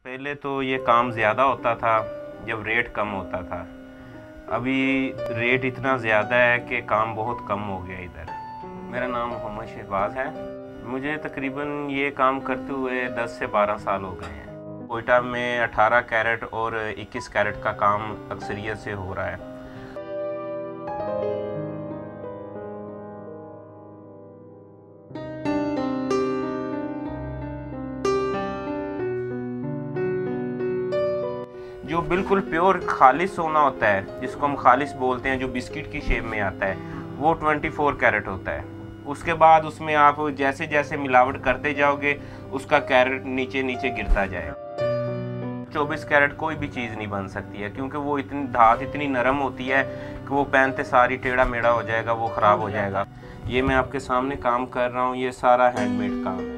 पहले तो ये काम ज़्यादा होता था जब रेट कम होता था। अभी रेट इतना ज़्यादा है कि काम बहुत कम हो गया इधर। मेरा नाम मोहम्मद शहबाज है। मुझे तकरीबन ये काम करते हुए 10 से 12 साल हो गए हैं। कोयटा में 18 कैरेट और 21 कैरेट का काम अक्सरियत से हो रहा है। जो बिल्कुल प्योर खालिस सोना होता है, जिसको हम खालिस बोलते हैं, जो बिस्किट की शेप में आता है, वो 24 कैरेट होता है। उसके बाद उसमें आप जैसे जैसे मिलावट करते जाओगे उसका कैरेट नीचे नीचे गिरता जाएगा। 24 कैरेट कोई भी चीज़ नहीं बन सकती है, क्योंकि वो इतनी धात इतनी नरम होती है कि वो पहनते सारी टेढ़ा मेढ़ा हो जाएगा, वो ख़राब हो जाएगा। ये मैं आपके सामने काम कर रहा हूँ, ये सारा हैंडमेड काम है।